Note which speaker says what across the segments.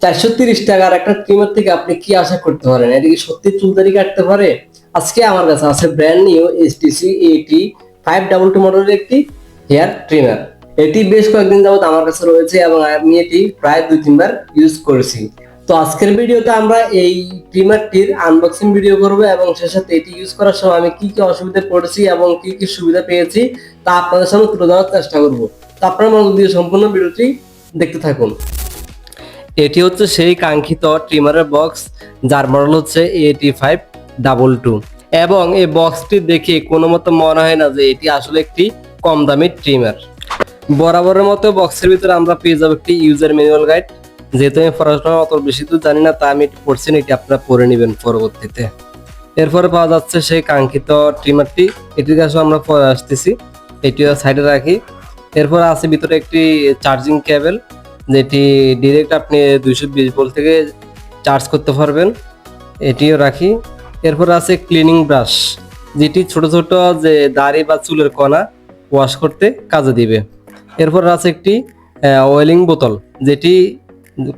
Speaker 1: 430 টাকার একটা ট্রিমার থেকে আপনি কি আশা করতে পারেন? এটা কি সত্যি চুলদাড়ি কাটতে পারে? আজকে আমার কাছে আছে ব্র্যান্ড নিউ HTC AT522 মডেলের একটি হেয়ার ট্রিমার। এটি বেশ কয়েকদিন যাবত আমার কাছে রয়েছে এবং আমি এটি প্রায় 2-3 বার ইউজ করেছি। তো আজকের ভিডিওতে আমরা এই ট্রিমারটির আনবক্সিং ভিডিও করব এবং সেই সাথে এটি ইউজ করার সময় আমি কি কি অসুবিধায় পড়েছি এবং কি কি সুবিধা পেয়েছি তা আপনাদের সামনে তুলে ধরার চেষ্টা করব। তো আপনারা মনোযোগ দিয়ে সম্পূর্ণ ভিডিওটি দেখতে থাকুন। এটি হচ্ছে সেই কাঙ্ক্ষিত ট্রিমারের বক্স, যার মডেল হচ্ছে AT522 এবং এই বক্সটি দেখে কোনো মতো মনে হয় না যে এটি আসলে একটি কম দামি ট্রিমার। বরাবরের মতো বক্সের ভিতরে আমরা পেয়ে যাবো একটি ইউজার ম্যানুয়াল গাইড। যেহেতু আমি পড়াশোনা অত বেশি তো জানি না, তা আমি এটি পড়ছি না, এটি আপনারা পড়ে নেবেন পরবর্তীতে। এরপরে পাওয়া যাচ্ছে সেই কাঙ্ক্ষিত ট্রিমারটি, এটির কাছে আমরা পরে আসতেছি, এটিও সাইডে রাখি। এরপর আছে ভিতরে একটি চার্জিং কেবল, যেটি ডিরেক্ট আপনি 220 ভোল্ট থেকে চার্জ করতে পারবেন, এটিও রাখি। এরপর আছে ক্লিনিং ব্রাশ, যেটি ছোট ছোট যে দাড়ি বা চুলের কণা ওয়াশ করতে কাজে দিবে। এরপর আছে একটি অয়েলিং বোতল, যেটি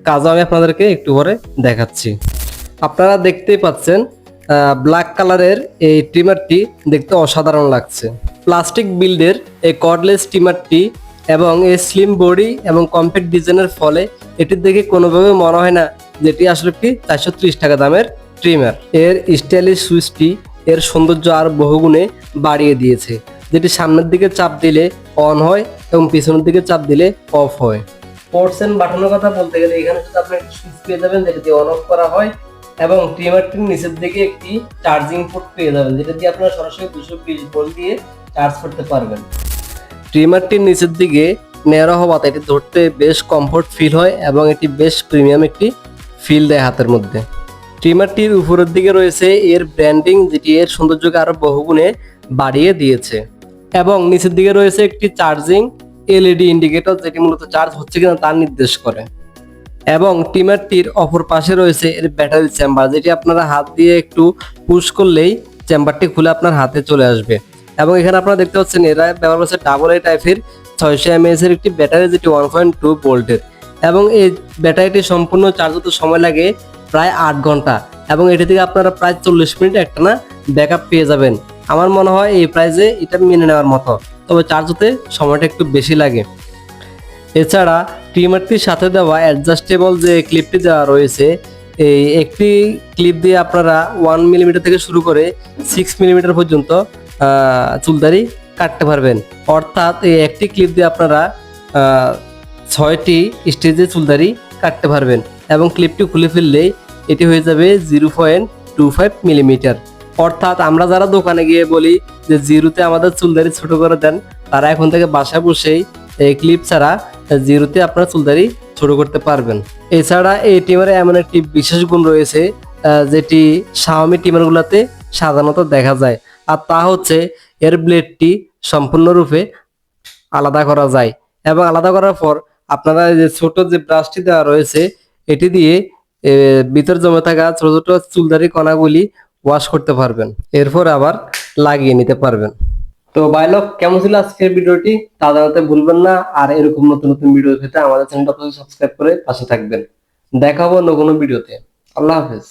Speaker 1: কাজও আমি আপনাদেরকে একটু পরে দেখাচ্ছি। আপনারা দেখতেই পাচ্ছেন ব্ল্যাক কালারের এই ট্রিমারটি দেখতে অসাধারণ লাগছে। প্লাস্টিক বিল্ডের এই কর্ডলেস ট্রিমারটি এবং এই স্লিম বডি এবং কম্প্যাক্ট ডিজাইনের ফলে এটির দেখে কোনোভাবে মনে হয় না যেটি আসলে একটি 430 টাকা দামের ট্রিমার। এর স্টাইলিশ সুইচটি এর সৌন্দর্য আর বহুগুণে বাড়িয়ে দিয়েছে, যেটি সামনের দিকে চাপ দিলে অন হয় এবং পিছনের দিকে চাপ দিলে অফ হয়। পোর্টস এন্ড বাটনের কথা বলতে গেলে এখানে শুধু আপনি একটি সুইচ পেয়ে যাবেন যেটা দিয়ে অন অফ করা হয় এবং ট্রিমারটির নিচের দিকে একটি চার্জিং পোর্ট পেয়ে যাবেন, যেটা দিয়ে আপনারা সরাসরি 220 ভোল্ট দিয়ে চার্জ করতে পারবেন। ট্রিমারটির নিচের দিকে ন্যারো হওয়াতে এটি ধরতে বেশ কমফোর্ট ফিল হয় এবং এটি বেশ প্রিমিয়াম একটি ফিল দেয় হাতের মধ্যে। ট্রিমারটির উপরের দিকে রয়েছে এর ব্র্যান্ডিং, যেটি এর সৌন্দর্যকে আরো বহুগুণে বাড়িয়ে দিয়েছে এবং নিচের দিকে রয়েছে একটি চার্জিং LED ইন্ডিকেটর, যেটি মূলত চার্জ হচ্ছে কিনা তা নির্দেশ করে। এবং ট্রিমারটির অপর পাশে রয়েছে এর ব্যাটারি চেম্বার, যেটি আপনারা হাত দিয়ে একটু পুশ করলেই চেম্বারটি খুলে আপনার হাতে চলে আসবে। এবং এখানে আপনারা দেখতে পাচ্ছেন এরা ব্যবহার করছে AA টাইপের 600 mAh এর একটি ব্যাটারি, যেটি 1.2 ভোল্টের এবং এই ব্যাটারিটি সম্পূর্ণ চার্জ হতে সময় লাগে প্রায় 8 ঘন্টা এবং এটি থেকে আপনারা প্রায় 40 মিনিট একটানা ব্যাকআপ পেয়ে যাবেন। আমার মনে হয় এই প্রাইসে এটা মেনে নেওয়ার মতো, তবে চার্জ হতে সময়টা একটু বেশি লাগে। এছাড়া ট্রিমারটির সাথে দেওয়া অ্যাডজাস্টেবল যে ক্লিপটি দেওয়া রয়েছে, এই একটি ক্লিপ দিয়ে আপনারা 1 মিলিমিটার থেকে শুরু করে 6 মিলিমিটার পর্যন্ত চুলদাড়ি কাটতে পারবেন। অর্থাৎ এই একটি ক্লিপ দিয়ে আপনারা 6টি স্টেজে চুলদাড়ি কাটতে পারবেন এবং ক্লিপটি খুলে ফেললেই এটি হয়ে যাবে 0.25 মিলিমিটার। অর্থাৎ আমরা যারা দোকানে গিয়ে বলি যে জিরোতে আমাদের চুলদাড়ি ছোট করে দেন, তারা এখন থেকে বাসায় বসেই এই ক্লিপ ছাড়া জিরোতে আপনারা চুলদাড়ি ছোট করতে পারবেন। এছাড়া এই ট্রিমারে এমন একটি বিশেষ গুণ রয়েছে যেটি Xiaomi ট্রিমারগুলোতে সাধারণত দেখা যায়, আর তা হচ্ছে এর ব্লেডটি সম্পূর্ণরূপে আলাদা করা যায় এবং আলাদা করার পর আপনারা যে ছোট যে ব্রাশটি দেওয়া রয়েছে এটি দিয়ে ভিতর জমে থাকা ছোট ছোট চুলদাড়ি কণাগুলি ওয়াশ করতে পারবেন, এরপর আবার লাগিয়ে নিতে পারবেন। তো ভাই লোক, কেমন ছিল আজকের ভিডিওটি তা জানাতে ভুলবেন না, আর এরকম নতুন নতুন ভিডিও পেতে আমাদের চ্যানেলটা সাবস্ক্রাইব করে পাশে থাকবেন। দেখা হবে অন্য কোনো ভিডিওতে। আল্লাহ হাফেজ।